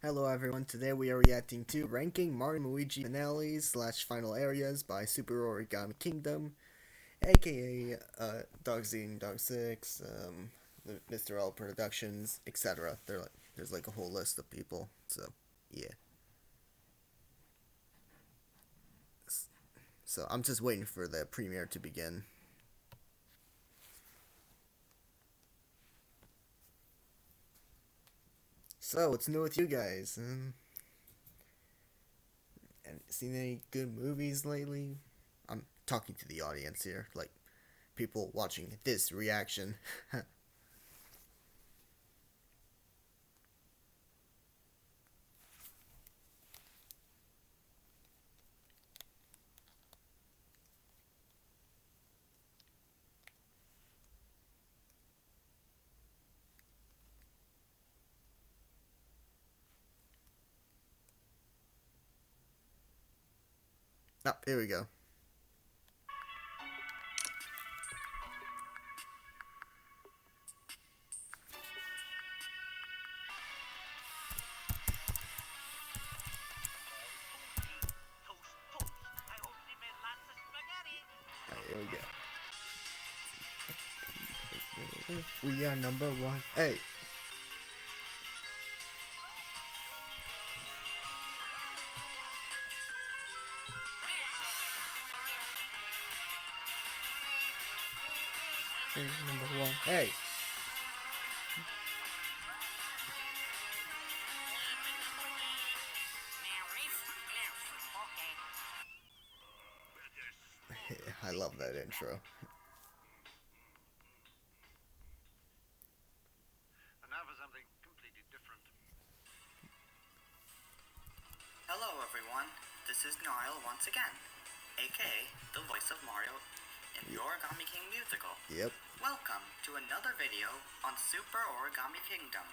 Hello everyone, today we are reacting to Ranking Mario & Luigi Finales / Final Areas by Super Origami Kingdom, aka Dogs Eating Dog 6, Mr. L Productions, etc. There's like a whole list of people, so yeah. So I'm just waiting for the premiere to begin. So, what's new with you guys? Seen any good movies lately? I'm talking to the audience here, like people watching this reaction. Oh, here we go. Alright, here we go. We are number one. Hey. Number one. Hey. I love that intro. And now for something completely different. Hello everyone, this is Niall once again, aka the voice of Mario in the Origami King musical. Yep. Welcome to another video on Super Origami Kingdom.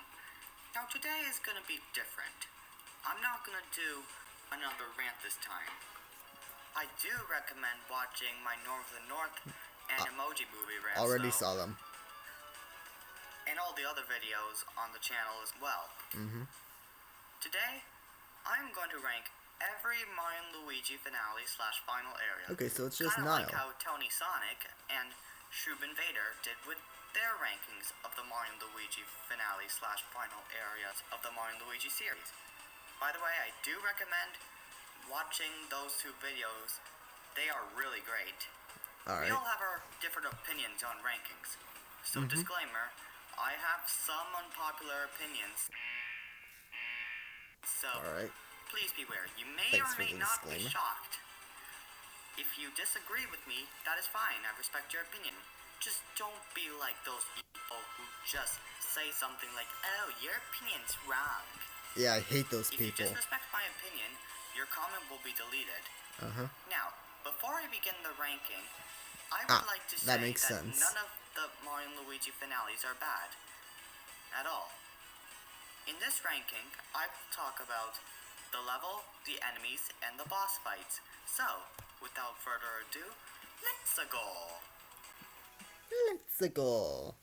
Now today is gonna be different. I'm not gonna do another rant this time. I do recommend watching my North of the North and Emoji Movie rants Already though, saw them. and all the other videos on the channel as well. Today, I'm going to rank every Mario & Luigi finale / final area. Okay, so it's just Kinda Niall. like how Tony Sonic and Shroob Invader did with their rankings of the Mario & Luigi finale / final areas of the Mario & Luigi series. By the way, I do recommend watching those two videos. They are really great. Alright. We all have our different opinions on rankings. So disclaimer, I have some unpopular opinions. So, Alright. please beware. You may Thanks or for may the not be disclaimer. shocked. If you disagree with me, that is fine. I respect your opinion. Just don't be like those people who just say something like, "Oh, your opinion's wrong." Yeah, I hate those If you people. disrespect my opinion, your comment will be deleted. Now, before I begin the ranking, I would like to say that makes that sense. none of the Mario & Luigi finales are bad. At all. In this ranking, I will talk about the level, the enemies, and the boss fights. So, without further ado, let's go! Let's go.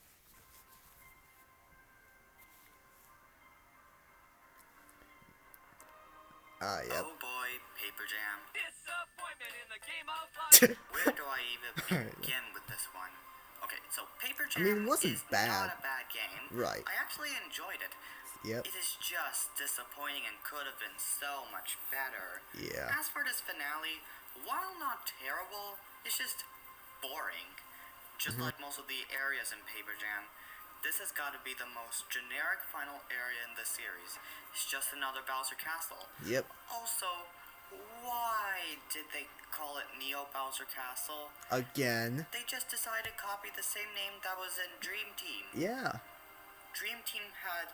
Yep. Oh boy, Paper Jam. Disappointment in the game of life. Where do I even begin with this one? Okay, so Paper Jam it wasn't is bad. not a bad game. Right. I actually enjoyed it. Yep. It is just disappointing and could have been so much better. Yeah. As for this finale, while not terrible, it's just boring. Just like most of the areas in Paper Jam, this has got to be the most generic final area in the series. It's just another Bowser Castle. Yep. Also, why did they call it Neo Bowser Castle? Again. They just decided to copy the same name that was in Dream Team. Yeah. Dream Team had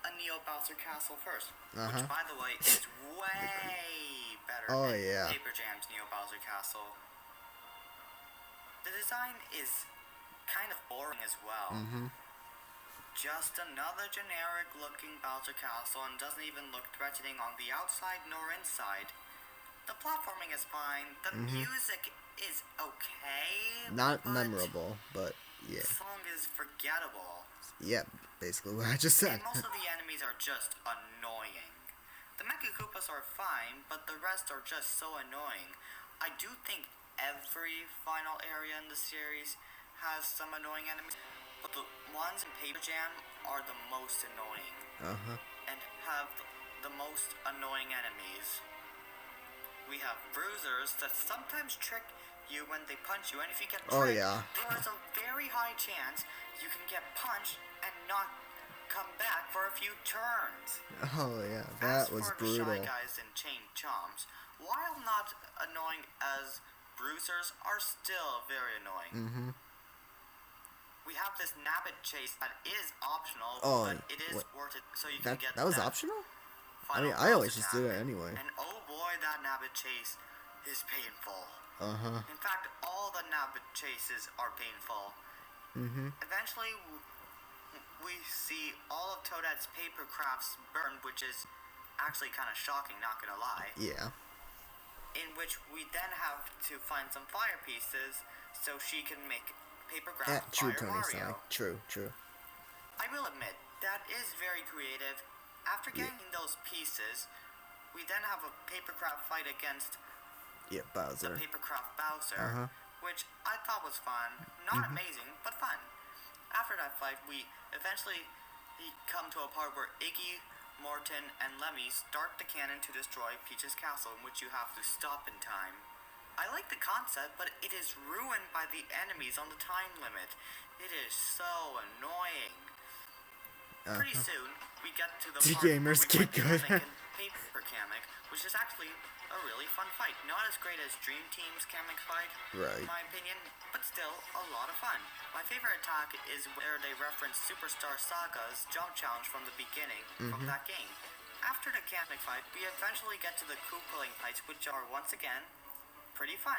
a Neo Bowser Castle first, which, by the way, is way better than Paper Jam's Neo Bowser Castle. The design is kind of boring as well. Just another generic looking Bowser Castle, and doesn't even look threatening on the outside nor inside. The platforming is fine. The music is okay. Not memorable, but yeah. The song is forgettable. Yeah, basically what I just said. And most of the enemies are just annoying. Koopas are fine, but the rest are just so annoying. I do think every final area in the series has some annoying enemies, but the ones in Paper Jam are the most annoying. And have the most annoying enemies. We have bruisers that sometimes trick you when they punch you, and if you get tricked, there is a very high chance you can get punched and not come back for a few turns. Oh yeah, that was brutal. As for the Shy Guys and Chain Chomps, while not annoying as bruisers, are still very annoying. We have this Nabbit chase that is optional, but it is worth it so you can get that was optional? I mean, I always just do it anyway. And oh boy, that Nabbit chase is painful. In fact, all the Nabbit chases are painful. Eventually, we see all of Toadette's paper crafts burned, which is actually kind of shocking, not gonna lie. Yeah. In which we then have to find some fire pieces so she can make paper crafts true, Fire Tony Mario. True. I will admit, that is very creative. After getting those pieces, we then have a papercraft fight against Bowser. The papercraft Bowser, which I thought was fun. Not amazing, but fun. After that fight, we eventually come to a part where Iggy, Morton, and Lemmy start the cannon to destroy Peach's castle, in which you have to stop in time. I like the concept, but it is ruined by the enemies on the time limit. It is so annoying. Pretty soon, we get to the part gamers where we get good. Paper Kamek, which is actually a really fun fight. Not as great as Dream Team's Kamek fight, in my opinion, but still a lot of fun. My favorite attack is where they reference Superstar Saga's jump challenge from the beginning from that game. After the Kamek fight, we eventually get to the Koopaling fights, which are once again pretty fun.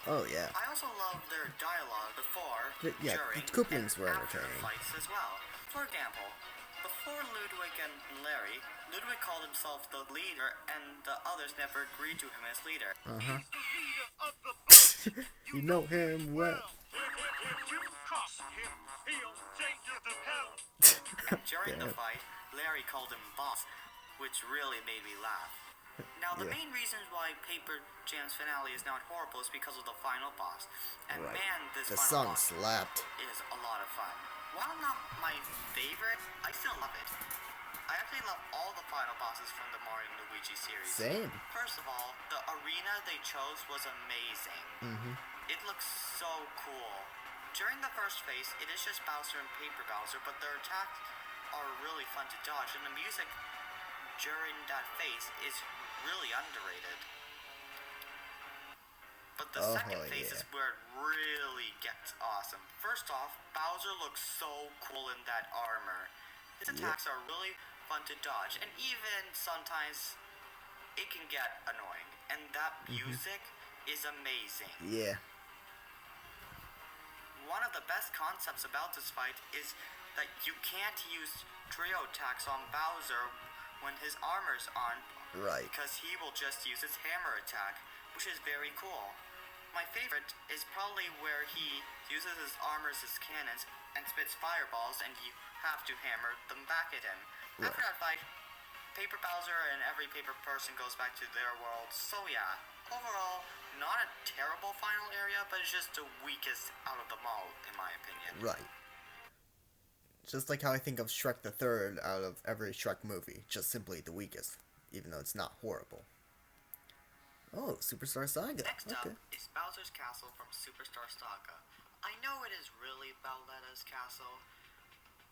Oh yeah. I also love their dialogue before, yeah, during, the Koopalings were after entertaining. fights as well. For example, before Ludwig and Larry, Ludwig called himself the leader, and the others never agreed to him as leader. He's the leader of the You know him well. If you cross him, he'll take you to hell. During the fight, Larry called him boss, which really made me laugh. Now, the main reasons why Paper Jam's finale is not horrible is because of the final boss. And man, this the final song boss slapped. is a lot of fun. While not my favorite, I still love it. I actually love all the final bosses from the Mario and Luigi series. Same. First of all, the arena they chose was amazing. It looks so cool. During the first phase, it is just Bowser and Paper Bowser, but their attacks are really fun to dodge, and the music during that phase is really underrated. But the second phase is where it really gets awesome. First off, Bowser looks so cool in that armor. His attacks are really fun to dodge, and even sometimes it can get annoying. And that music is amazing. Yeah. One of the best concepts about this fight is that you can't use trio attacks on Bowser when his armor's on. Right. Because he will just use his hammer attack, which is very cool. My favorite is probably where he uses his armor as cannons and spits fireballs, and you have to hammer them back at him. After that fight, Paper Bowser and every paper person goes back to their world. So yeah, overall, not a terrible final area, but it's just the weakest out of them all, in my opinion. Right. Just like how I think of Shrek the Third out of every Shrek movie, just simply the weakest, even though it's not horrible. Oh, Superstar Saga. Next up is Bowser's Castle from Superstar Saga. I know it is really Bowletta's castle,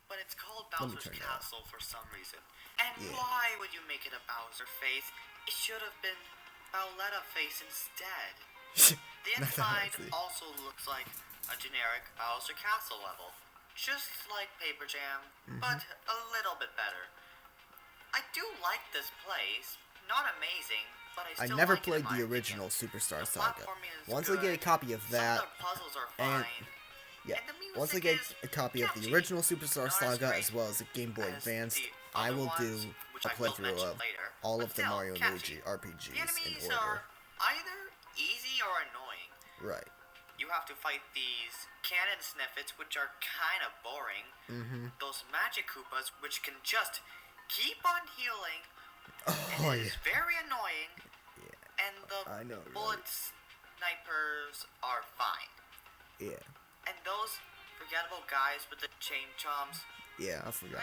but it's called Bowser's Castle for some reason. And why would you make it a Bowser face? It should have been Bowletta face instead. The inside also looks like a generic Bowser Castle level, just like Paper Jam, but a little bit better. I do like this place. Not amazing, but I still never like played it in the my original opinion. Superstar The Saga. platforming is Once good. I get a copy of that, Some of the puzzles are and fine. And the music once I get is a copy of the catchy. original Superstar Not as Saga great as well as the Game Boy as Advance, the I other will do ones, which a I will playthrough mention of later, all but of the still Mario and catchy. Luigi RPGs The enemies in order. are either easy or annoying. Right. You have to fight these cannon sniffets, which are kind of boring. Those magic Koopas, which can just keep on healing. Oh, It is very annoying, Yeah. and the I know, bullet right? snipers are fine. Yeah. And those forgettable guys with the chain chomps, Yeah, I forgot.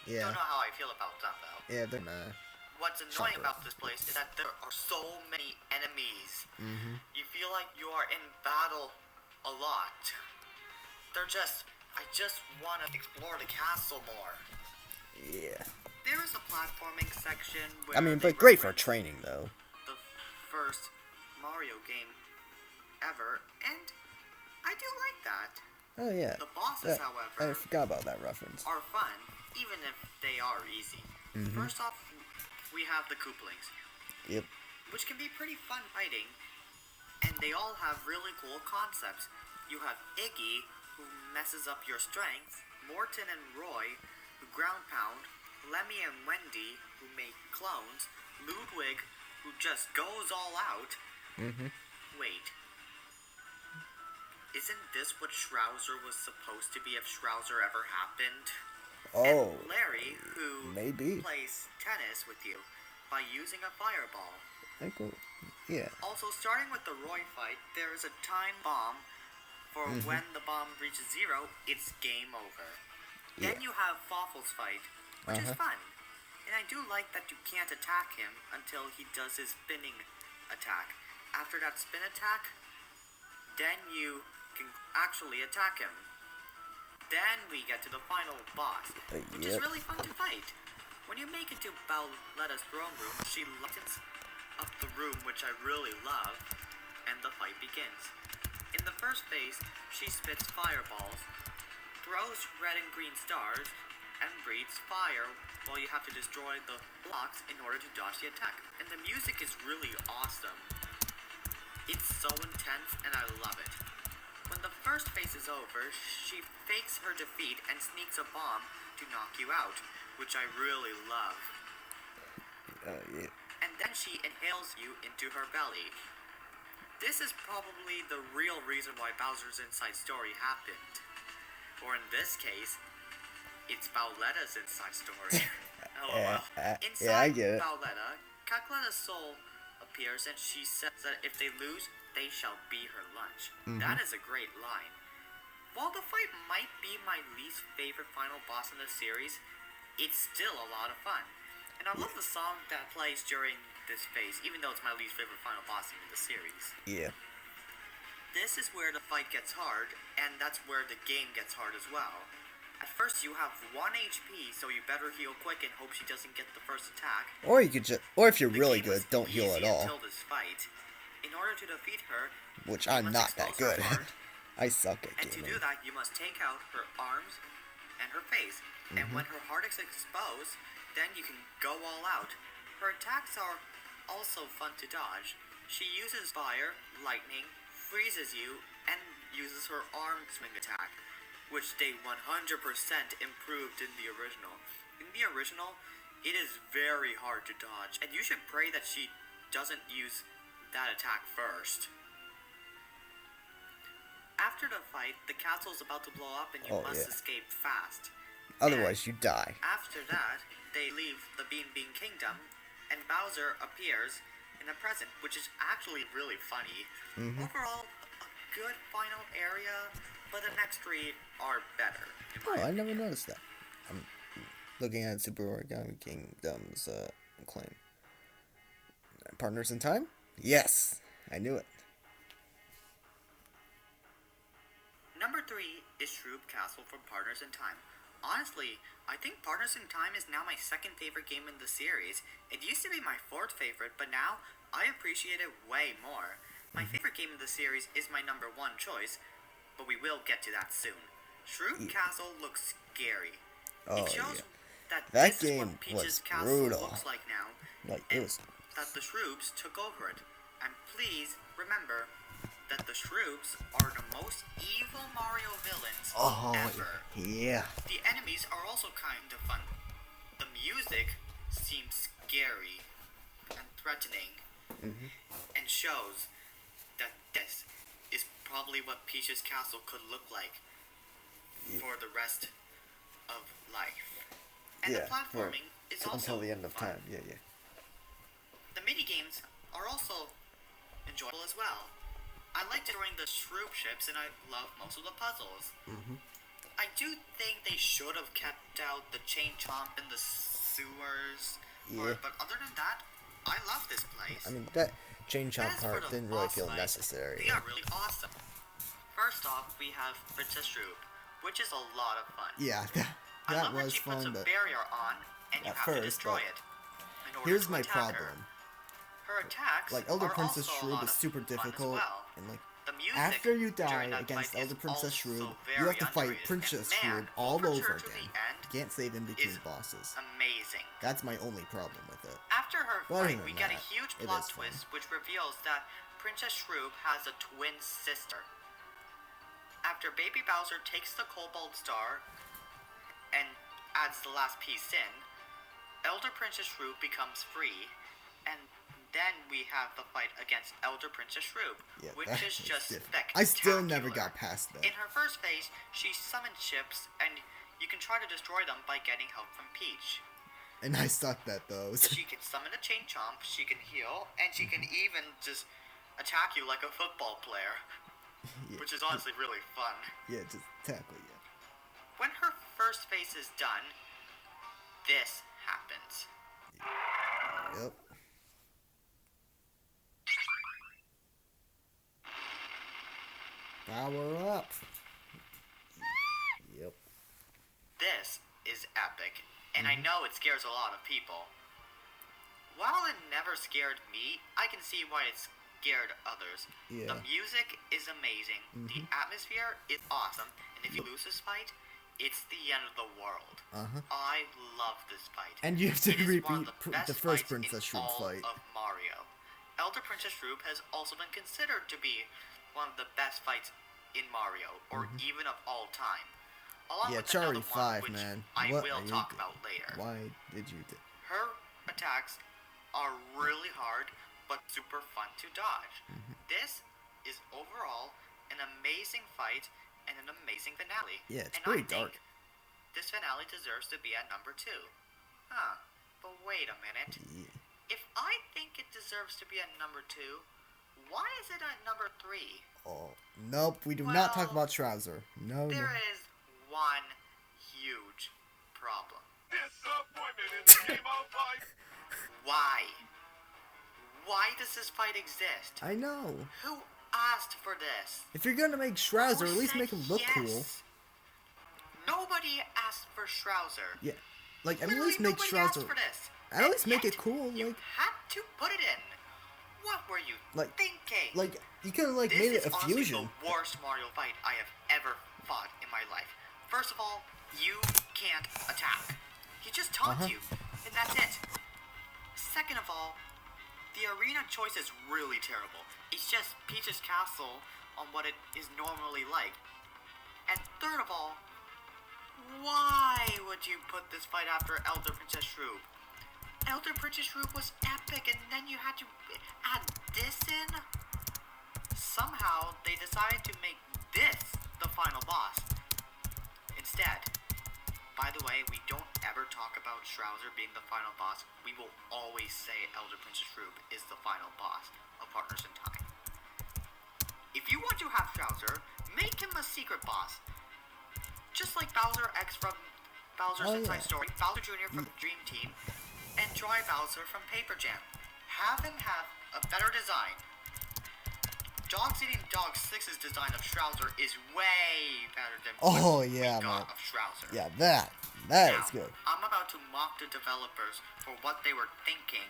don't know how I feel about them though. Yeah, they're not. What's annoying about this place is that there are so many enemies. You feel like you are in battle a lot. I just want to explore the castle more. Yeah. There is a platforming section where I mean, but great for training, though. the first Mario game ever, and I do like that. Oh, yeah. The bosses, however, I forgot about that reference. are fun, even if they are easy. First off, we have the Koopalings. Yep. Which can be pretty fun fighting, and they all have really cool concepts. You have Iggy, who messes up your strength, Morton and Roy, who ground pound, Lemmy and Wendy, who make clones, Ludwig, who just goes all out. Wait. Isn't this what Schrouzer was supposed to be if Schrouzer ever happened? Oh. And Larry, who maybe plays tennis with you by using a fireball. Cool. Yeah. Also, starting with the Roy fight, there is a time bomb for when the bomb reaches 0, it's game over. Yeah. Then you have Fawful's fight, which is fun. And I do like that you can't attack him until he does his spinning attack. After that spin attack, then you can actually attack him. Then we get to the final boss, which is really fun to fight. When you make it to Bowletta's throne room, she lightens up the room, which I really love, and the fight begins. In the first phase, she spits fireballs, throws red and green stars, and breathes fire while you have to destroy the blocks in order to dodge the attack. And the music is really awesome. It's so intense and I love it. When the first phase is over, she fakes her defeat and sneaks a bomb to knock you out, which I really love. Yeah. And then she inhales you into her belly. This is probably the real reason why Bowser's Inside Story happened. Or in this case, it's Bowletta's Inside Story. LOL. Inside yeah, I get it. Bowletta, Cackleta's soul appears and she says that if they lose, they shall be her lunch. That is a great line. While the fight might be my least favorite final boss in the series, it's still a lot of fun. And I love the song that plays during this phase, even though it's my least favorite final boss in the series. Yeah. This is where the fight gets hard, and that's where the game gets hard as well. At first you have 1 HP, so you better heal quick and hope she doesn't get the first attack. Or you could or if you're The really game good, is don't heal at easy all. Until this fight. In order to defeat her, Which you I'm must not that expose her good. heart, I suck at and to gaming. do that, you must take out her arms and her face. And when her heart is exposed, then you can go all out. Her attacks are also fun to dodge. She uses fire, lightning, freezes you, and uses her arm swing attack, which they 100% improved in the original. In the original, it is very hard to dodge, and you should pray that she doesn't use that attack first. After the fight, the castle is about to blow up and you must escape fast. Otherwise, you die. After that, they leave the Bean Bean Kingdom, and Bowser appears in the present, which is actually really funny. Overall, a good final area, but the next 3 are better. Oh, I never noticed that. I'm looking at Super Origami Kingdom's claim. Partners in Time? Yes! I knew it. Number 3 is Shroob Castle from Partners in Time. Honestly, I think Partners in Time is now my second favorite game in the series. It used to be my 4th favorite, but now I appreciate it way more. My favorite game in the series is my number 1 choice, but we will get to that soon. Shroob Castle looks scary. Oh, it shows that that this is game what Peach's was Castle brutal. looks like now, Like, and it was... that the Shroobs took over it. And please remember that the Shroobs are the most evil Mario villains ever. Yeah. The enemies are also kind of fun. The music seems scary and threatening, and shows that this is probably what Peach's Castle could look like for the rest of life. And the platforming is also until the end of fun. time. Yeah. as well. I like destroying the shroom ships, and I love most of the puzzles. I do think they should have kept out the chain chomp in the sewers. Yeah. But other than that, I love this place. I mean, that chain chomp As part for the didn't really boss feel fights, necessary. They are really awesome. First off, we have Princess Shroop, which is a lot of fun. Yeah, I that love when was she puts fun, a but barrier on, and you at have to first, destroy but it. In order here's to my attack problem. Her attacks Like, Elder are Princess also a Shroop lot is of super fun as difficult, well. and like, The music after you die during that against fight Elder is Princess also Shroop, very you have to fight underrated. Princess And man, Shroop all Overture over to the again. End You can't save in between is bosses. amazing. That's my only problem with it. After her But other fight, than we get a that, huge it plot is fun. twist which reveals that Princess Shroop has a twin sister. After Baby Bowser takes the Cobalt Star and adds the last piece in, Elder Princess Shroop becomes free, and then we have the fight against Elder Princess Shroop, Yeah, which that is just spectacular. I still never got past that. In her first phase, she summons ships, and you can try to destroy them by getting help from Peach. And I sucked at those. She can summon a chain chomp, she can heal, and she can even just attack you like a football player. Yeah. Which is honestly really fun. Yeah, just tackle you. When her first phase is done, this happens. Yep. Power up. Yep. This is epic, and I know it scares a lot of people. While it never scared me, I can see why it scared others. Yeah. The music is amazing, the atmosphere is awesome, and if you lose this fight, it's the end of the world. I love this fight. And you have to It is one repeat of the best the first fights in Princess Shroop all fight. of Mario. Elder Princess Shroop has also been considered to be one of the best fights in Mario, or even of all time. Along Yeah, with Charlie another one, 5, which man. I What will are you talk doing? about later. Why did you do? Her attacks are really hard, but super fun to dodge. This is overall an amazing fight and an amazing finale. Yeah, it's and pretty I think dark. this finale deserves to be at number 2. Huh, but wait a minute. Yeah. If I think it deserves to be at number 2, why is it at number 3? Oh, nope. We do not talk Well, about Trouser. No, no. There is one huge problem. Disappointment in the game of life. Why? Why does this fight exist? I know. Who asked for this? If you're gonna make Trouser, Who at least said make him look yes? cool. Nobody asked for Trouser. Yeah. Like, at Literally least make nobody asked Trouser. for this. At least And make it yet, cool. You Like, had to put it in. What were you Like- thinking? like you could have like This made is it a honestly fusion. the worst Mario fight I have ever fought in my life. First of all, you can't attack. He just taunts you, and that's it. Second of all, the arena choice is really terrible. It's just Peach's castle on what it is normally like. And third of all, why would you put this fight after Elder Princess Shroop? Elder Princess Shroop was epic, and then you had to add this in? Somehow, they decided to make this the final boss. Instead, by the way, we don't ever talk about Trouser being the final boss. We will always say Elder Princess Shroop is the final boss of Partners in Time. If you want to have Trouser, make him a secret boss. Just like Bowser X from Bowser's Inside Story, Bowser Jr. from Dream Team, and Dry Bowser from Paper Jam. Have him have a better design. Dogs Eating Dog 6's design of Trouser is way better than Oh, what yeah, we got man. of Trouser. Yeah, that is Now, good. I'm about to mock the developers for what they were thinking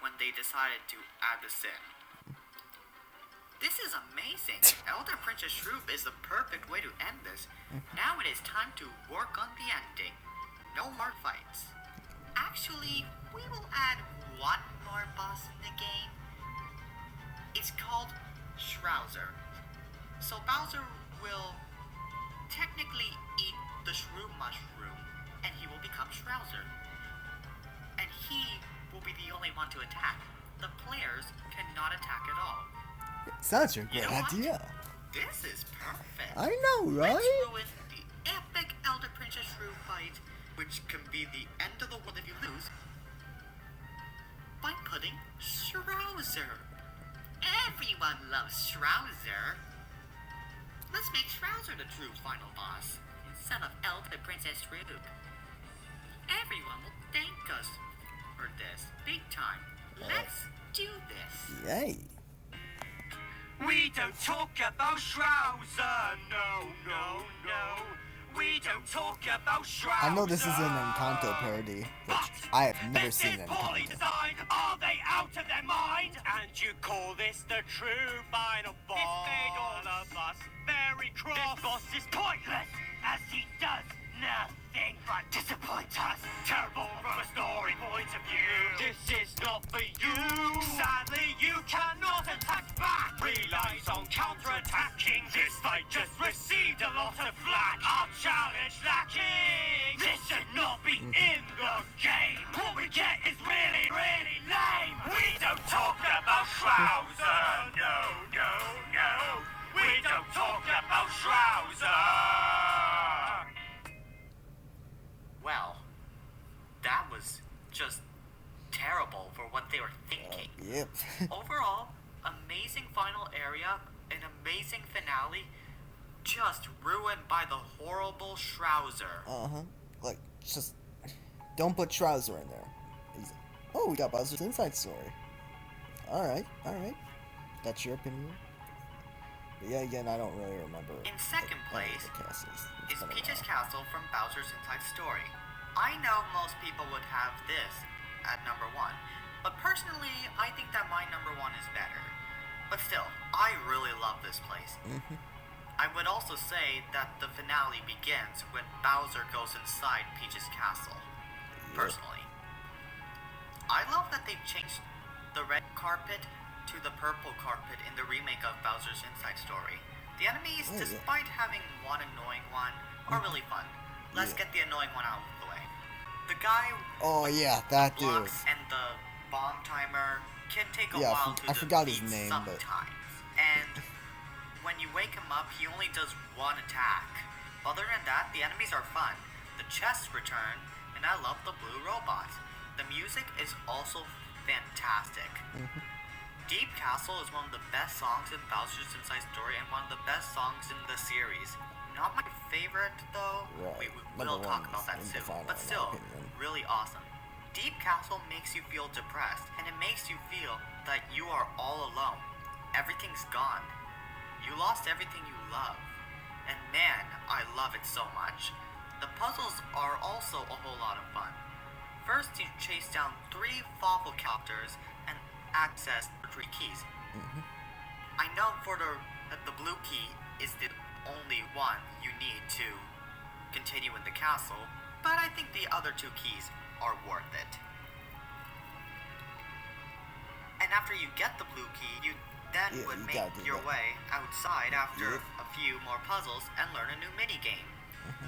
when they decided to add this in. This is amazing. Elder Princess Shroop is the perfect way to end this. Now it is time to work on the ending. No more fights. Actually, we will add one more boss in the game. It's called Trouser. So Bowser will technically eat the shroom mushroom, and he will become Trouser. And he will be the only one to attack. The players cannot attack at all. Such a You good know what? idea. This is perfect. I know, Let's right? ruin the epic Elder Princess Shroom fight, which can be the end of the world if you lose, by putting Trouser. Everyone loves Shrouzer. Let's make Shrouzer the true final boss, instead of Elf and Princess Rook. Everyone will thank us for this, big time. Let's do this. Yay. We don't talk about Shrouzer, no, no, no. We don't talk about Shrouzer. I know this is an Encanto parody, which I have never seen in poorly Encanto. designed. Are they out of their mind? And you call this the true final boss? This made all of us very cross. This boss is pointless, as he does nothing but disappoint us. Terrible from a story point of view. This is not for you. Sadly, you cannot attack back. Relies on counter-attacking. This fight just received a lot of flack. Our challenge lacking. This should not be in the game. What we get is really, really lame. We don't talk about Shrouzer. No, no, no. We don't talk about Shrouzer. Well, that was just terrible for what they were thinking. Yep. Overall, amazing final area, an amazing finale, just ruined by the horrible Shrouzer. Like, just don't put Shrouzer in there. Oh, we got Bowser's Inside Story. Alright. That's your opinion. But yeah, again, I don't really remember. In second place the castles. is Peach's Castle from Bowser's Inside Story. I know most people would have this at number 1, but personally, I think that my number 1 is better. But still, I really love this place. I would also say that the finale begins when Bowser goes inside Peach's Castle. Personally. I love that they changed the red carpet to the purple carpet in the remake of Bowser's Inside Story. The enemies, despite having one annoying one, are really fun. Let's get the annoying one out of the way. The guy that dude. blocks and the bomb timer can take a while to I forgot his defeat name, sometimes. And when you wake him up, he only does one attack. Other than that, the enemies are fun. The chests return, and I love the blue robot. The music is also fantastic. Deep Castle is one of the best songs in Bowser's Inside Story and one of the best songs in the series. Not my favorite though. Right. We'll talk about that soon. But still, really awesome. Deep Castle makes you feel depressed, and it makes you feel that you are all alone. Everything's gone. You lost everything you love. And man, I love it so much. The puzzles are also a whole lot of fun. First, you chase down 3 Fawful-copters and access the 3 keys. I know that the blue key is the only one you need to continue in the castle, but I think the other 2 keys are worth it. And after you get the blue key, you then would make your way outside after a few more puzzles and learn a new mini-game.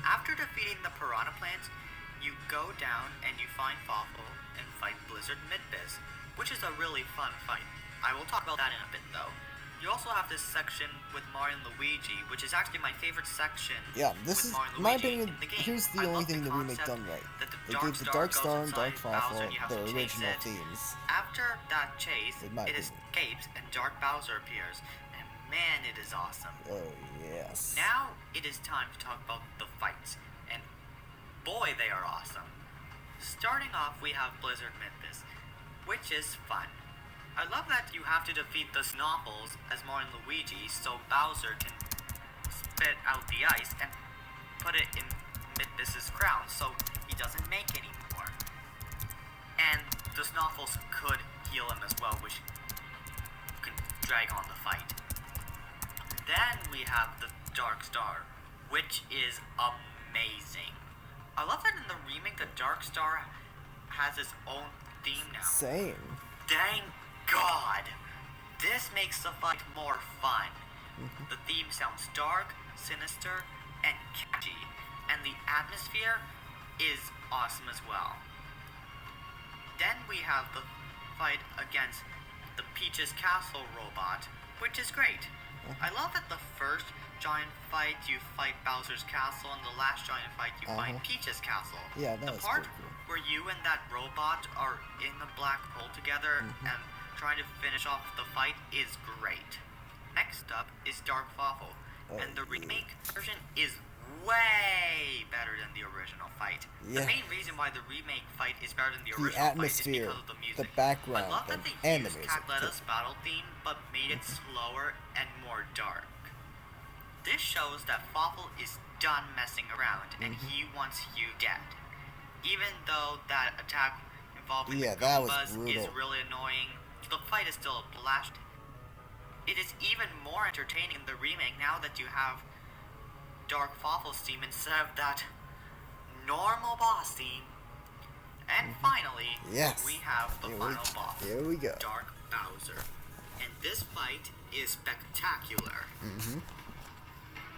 After defeating the Piranha Plants, you go down and you find Fawful and fight Blizzard Midbiz, which is a really fun fight. I will talk about that in a bit though. You also have this section with Mario and Luigi, which is actually my favorite section. Yeah, this is, in my opinion, here's the only thing the remake done right. They gave the Dark Star and Dark Fawful their original themes. After that chase, it escapes and Dark Bowser appears, and man, it is awesome. Oh, yes. Now, it is time to talk about the fights, and boy, they are awesome. Starting off, we have Blizzard Midbiz, which is fun. I love that you have to defeat the Snoffles as Mario and Luigi so Bowser can spit out the ice and put it in Midbiz's crown so he doesn't make any more. And the Snoffles could heal him as well, which can drag on the fight. Then we have the Dark Star, which is amazing. I love that in the remake the Dark Star has its own theme now. Same. Thank God! This makes the fight more fun. The theme sounds dark, sinister, and catchy, and the atmosphere is awesome as well. Then we have the fight against the Peach's Castle robot, which is great. I love that the first giant fight you fight Bowser's Castle, and the last giant fight you fight Peach's Castle. Yeah, that was the part pretty cool. where you and that robot are in the black hole together and trying to finish off the fight is great. Next up is Dark Fawful, and the remake version is way better than the original fight. Yeah. The main reason why the remake fight is better than the The original atmosphere, fight is because of the music. the background, I love that they and the used music. Catleta's battle theme, but made it slower and more dark. This shows that Fawful is done messing around, and he wants you dead. Even though that attack involving the Goombas is really annoying, the fight is still a blast. It is even more entertaining in the remake now that you have Dark Fawful's theme instead of that normal boss theme. And finally, we have the final boss, Here we go. Dark Bowser. And this fight is spectacular.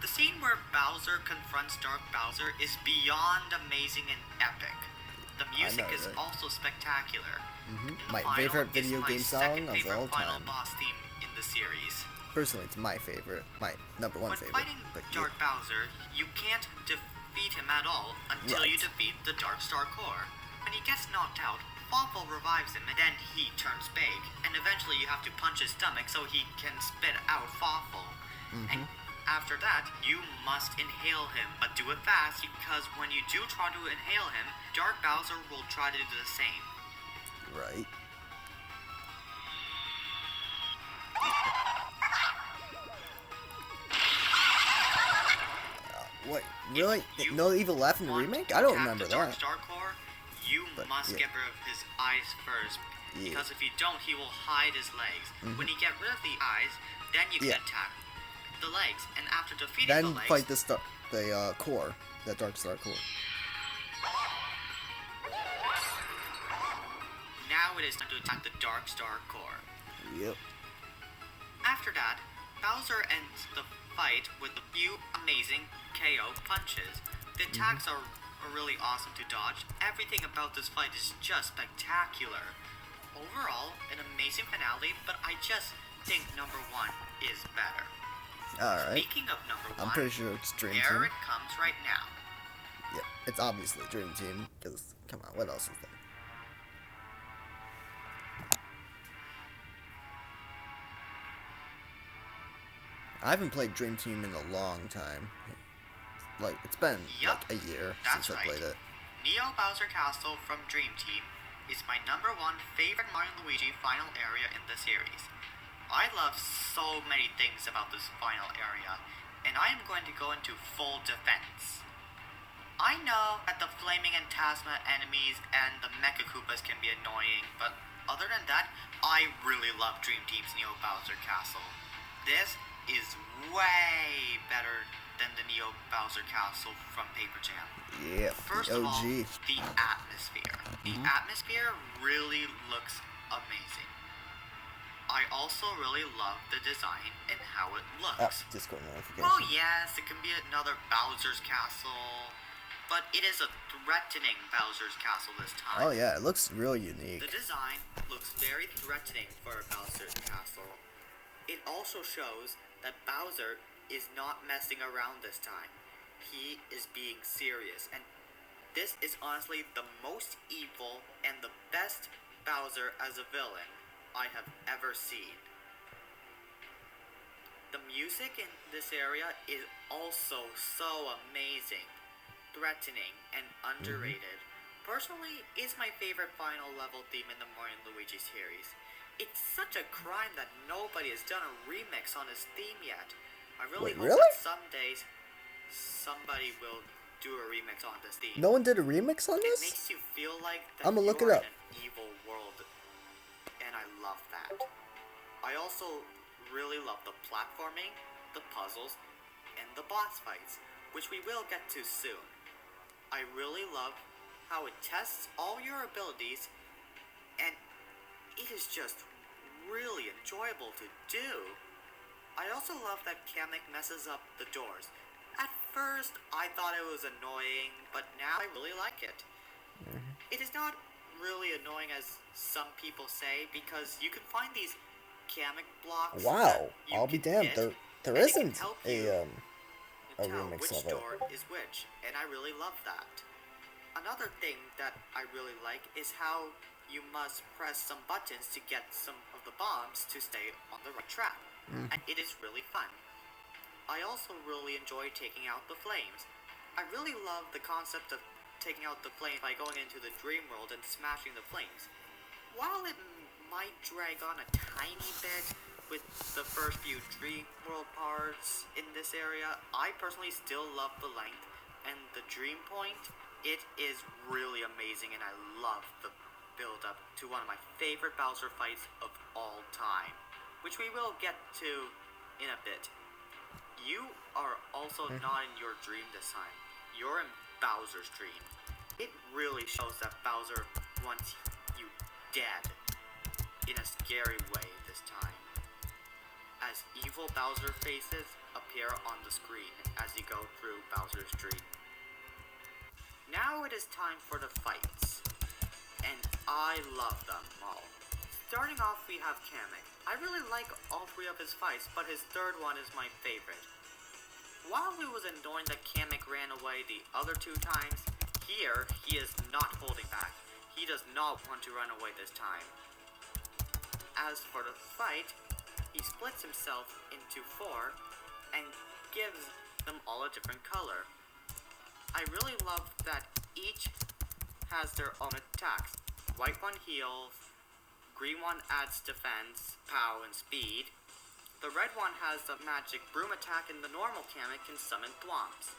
The scene where Bowser confronts Dark Bowser is beyond amazing and epic. The music is also spectacular. My favorite video game song of all final time. boss theme in the series. Personally, it's my favorite. My number one favorite. When fighting Dark Bowser, you can't defeat him at all until you defeat the Dark Star Core. When he gets knocked out, Fawful revives him and then he turns big. And eventually you have to punch his stomach so he can spit out Fawful. And after that, you must inhale him, but do it fast because when you do try to inhale him, Dark Bowser will try to do the same. Right. What? Really? No Evil Laugh in the remake? I don't remember that. Dark Star Core, you must get rid of his eyes first. Because if you don't, he will hide his legs. When you get rid of the eyes, then you can attack the legs. And after defeating the legs, then fight the core, the Dark Star Core. Now it is time to attack the Dark Star Core. Yep. After that, Bowser ends the fight with a few amazing KO punches. The attacks are really awesome to dodge. Everything about this fight is just spectacular. Overall, an amazing finale, but I just think number one is better. Alright. Speaking of number one, I'm pretty sure it's Dream there Team. it comes right now. Yeah, it's obviously Dream Team. Because, come on, what else is there? I haven't played Dream Team in a long time. Like, it's been like a year since I played it. Neo Bowser Castle from Dream Team is my number one favorite Mario & Luigi final area in the series. I love so many things about this final area, and I am going to go into full defense. I know that the Flaming and Tasma enemies and the Mecha Koopas can be annoying, but other than that, I really love Dream Team's Neo Bowser Castle. This is way better than the Neo Bowser Castle from Paper Jam. Yeah, First of all, the atmosphere. The atmosphere really looks amazing. I also really love the design and how it looks. Discord notification. Well, yes, it can be another Bowser's Castle, but it is a threatening Bowser's Castle this time. Oh yeah, it looks really unique. The design looks very threatening for a Bowser's Castle. It also shows that Bowser is not messing around this time. He is being serious, and this is honestly the most evil and the best Bowser as a villain I have ever seen. The music in this area is also so amazing, threatening, and underrated. Personally, it's my favorite final level theme in the Mario & Luigi series. It's such a crime that nobody has done a remix on this theme yet. I really hope that someday somebody will do a remix on this theme. No one did a remix on this? It makes you feel like that I'm gonna look it you're up. in an evil world, and I love that. I also really love the platforming, the puzzles, and the boss fights, which we will get to soon. I really love how it tests all your abilities, and it is just really enjoyable to do. I also love that Kamek messes up the doors. At first, I thought it was annoying, but now I really like it. It is not really annoying as some people say, because you can find these Kamek blocks. Wow, I'll be damned. There isn't a remix which of it. door is which, and I really love that. Another thing that I really like is how you must press some buttons to get some of the bombs to stay on the right track. And it is really fun. I also really enjoy taking out the flames. I really love the concept of taking out the flames by going into the dream world and smashing the flames. While it might drag on a tiny bit with the first few dream world parts in this area, I personally still love the length and the dream point. It is really amazing, and I love the build up to one of my favorite Bowser fights of all time, which we will get to in a bit. You are also not in your dream this time. You're in Bowser's dream. It really shows that Bowser wants you dead in a scary way this time, as evil Bowser faces appear on the screen as you go through Bowser's dream. Now it is time for the fights, and I love them all. Starting off, we have Kamek. I really like all three of his fights, but his third one is my favorite. While it was annoying that Kamek ran away the other two times, here he is not holding back. He does not want to run away this time. As for the fight, he splits himself into 4 and gives them all a different color. I really love that each has their own attacks. White one heals, green one adds defense, pow, and speed. The red one has the magic broom attack, and the normal Kamek can summon thwomps.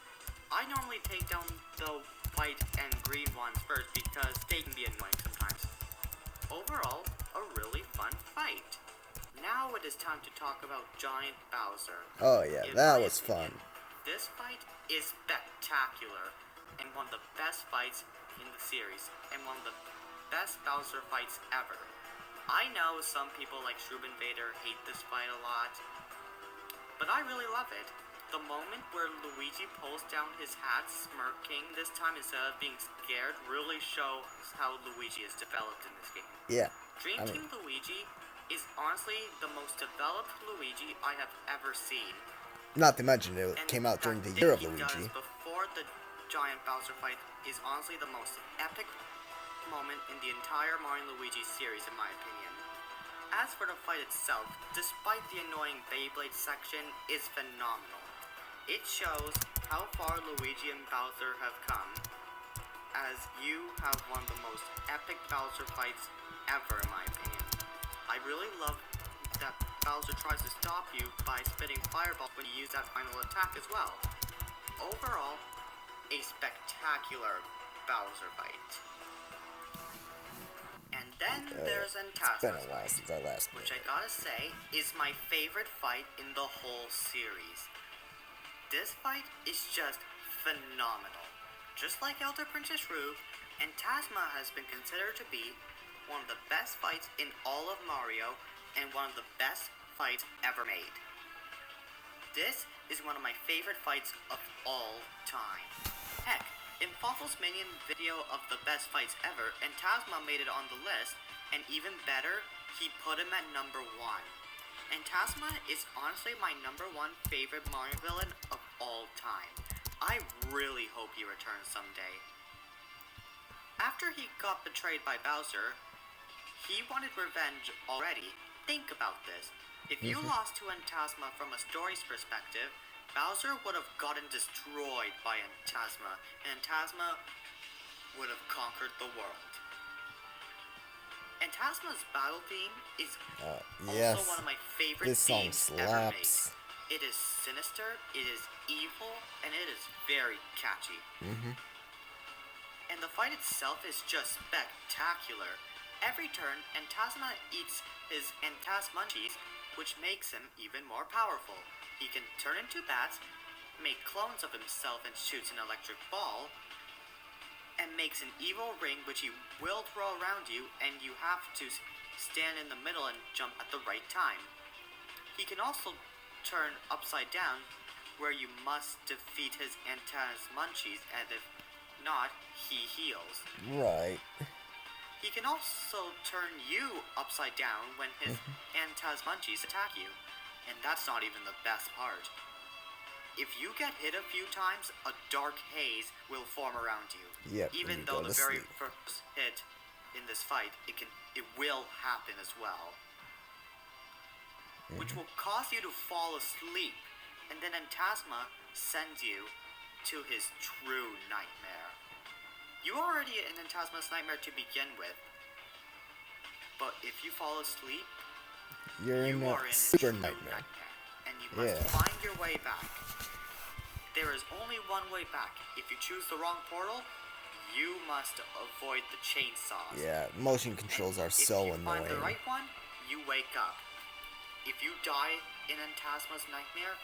I normally take down the white and green ones first because they can be annoying sometimes. Overall, a really fun fight. Now it is time to talk about Giant Bowser. Oh yeah, that was fun. This fight is spectacular and one of the best fights in the series and one of the best Bowser fights ever. I know some people like Shroom Invader hate this fight a lot, but I really love it. The moment where Luigi pulls down his hat smirking this time instead of being scared really shows how Luigi is developed in this game. Yeah. Dream Team Luigi is honestly the most developed Luigi I have ever seen. Not to mention it came out during the year of Luigi. Before the Giant Bowser fight is honestly the most epic moment in the entire Mario & Luigi series in my opinion. As for the fight itself, despite the annoying Beyblade section, is phenomenal. It shows how far Luigi and Bowser have come, as you have one of the most epic Bowser fights ever in my opinion. I really love that Bowser tries to stop you by spitting fireballs when you use that final attack as well. Overall, a spectacular Bowser fight. And then there's Antasma's It's been a while since I last played, which I gotta say is my favorite fight in the whole series. This fight is just phenomenal. Just like Elder Princess Rouge, Antasma has been considered to be one of the best fights in all of Mario and one of the best fights ever made. This is one of my favorite fights of all time. Heck, in Fawful's Minion video of the best fights ever, Antasma made it on the list, and even better, he put him at number 1. Antasma is honestly my number 1 favorite Mario villain of all time. I really hope he returns someday. After he got betrayed by Bowser, he wanted revenge already. Think about this. If you lost to Antasma from a story's perspective, Bowser would have gotten destroyed by Antasma, and Antasma would have conquered the world. Antasma's battle theme is also one of my favorite themes ever made. It is sinister, it is evil, and it is very catchy. And the fight itself is just spectacular. Every turn, Antasma eats his Antasmunchies, which makes him even more powerful. He can turn into bats, make clones of himself and shoots an electric ball, and makes an evil ring which he will throw around you, and you have to stand in the middle and jump at the right time. He can also turn upside down, where you must defeat his Antasmunchies, and if not, he heals. Right. He can also turn you upside down when his Antasmunchies attack you, and that's not even the best part. If you get hit a few times, a dark haze will form around you. Yep, Even though the very first hit in this fight, it will happen as well. Which will cause you to fall asleep, and then Phantasma sends you to his true nightmare. You are already in Phantasma's nightmare to begin with, but if you fall asleep, you are in a super nightmare, and you must find your way back. There is only one way back. If you choose the wrong portal, you must avoid the chainsaws. Yeah, motion controls are so annoying. If you find the right one, you wake up. If you die in Phantasma's nightmare,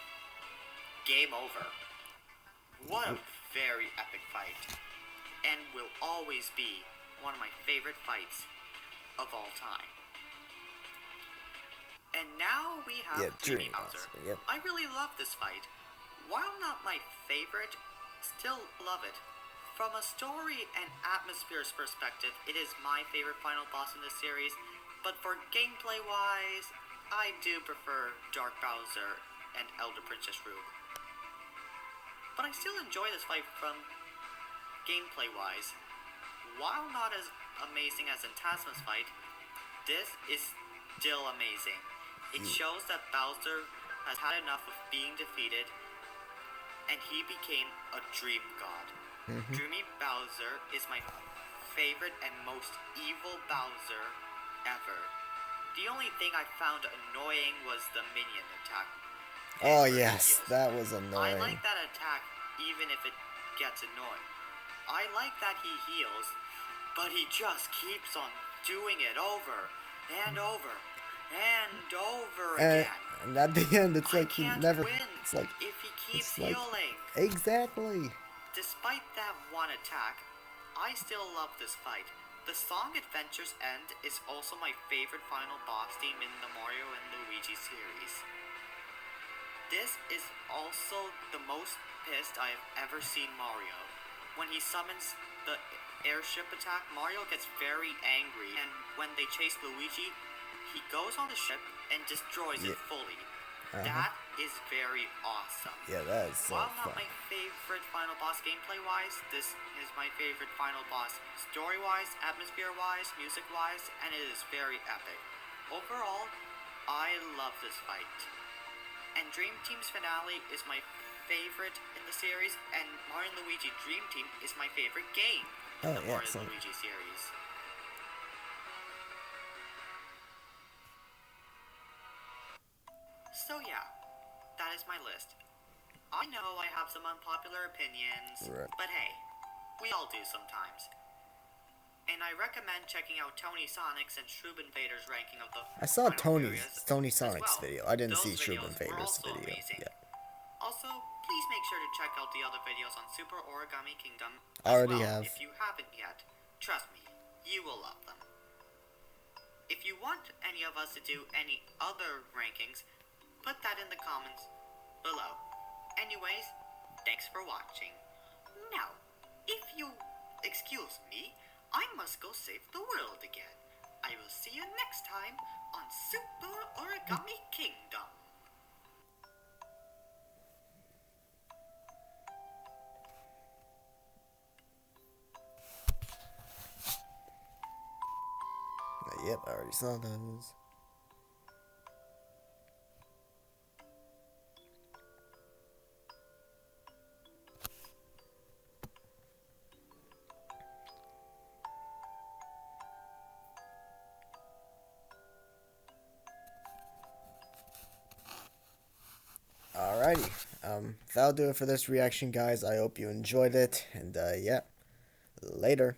game over. What a very epic fight, and will always be one of my favorite fights of all time. And now we have Dreamy Bowser. Yep. I really love this fight. While not my favorite, still love it. From a story and atmosphere's perspective, it is my favorite final boss in this series, but for gameplay-wise, I do prefer Dark Bowser and Elder Princess Rube. But I still enjoy this fight from gameplay-wise. While not as amazing as Phantasma's fight, this is still amazing. It shows that Bowser has had enough of being defeated, and he became a dream god. Dreamy Bowser is my favorite and most evil Bowser ever. The only thing I found annoying was the minion attack. Oh yes, that was annoying. I like that attack even if it gets annoying. I like that he heals, but he just keeps on doing it over and over and over again. And at the end, it's like he never win it's like if he keeps healing. Exactly. Despite that one attack, I still love this fight. The song Adventure's End is also my favorite final boss theme in the Mario and Luigi series. This is also the most pissed I have ever seen Mario. When he summons the airship attack, Mario gets very angry, and when they chase Luigi, he goes on the ship and destroys it fully. That is very awesome. Yeah, that is so While fun. not my favorite final boss gameplay-wise, this is my favorite final boss story-wise, atmosphere-wise, music-wise, and it is very epic. Overall, I love this fight. And Dream Team's finale is my favorite in the series, and Mario & Luigi Dream Team is my favorite game in the Mario & Luigi series. So yeah, that is my list. I know I have some unpopular opinions, but hey, we all do sometimes. And I recommend checking out Tony Sonic's and Shroob Invader's ranking of the I saw Tony well. Sonic's video. I didn't see Shroob Those Invader's videos were also video. amazing. Yeah. Also, please make sure to check out the other videos on Super Origami Kingdom Already as well, have. if you haven't yet. Trust me, you will love them. If you want any of us to do any other rankings, put that in the comments below. Anyways, thanks for watching. Now, if you excuse me, I must go save the world again. I will see you next time on Super Origami Kingdom. Yep, I already saw those. Alrighty, that'll do it for this reaction, guys. I hope you enjoyed it, and yeah, later.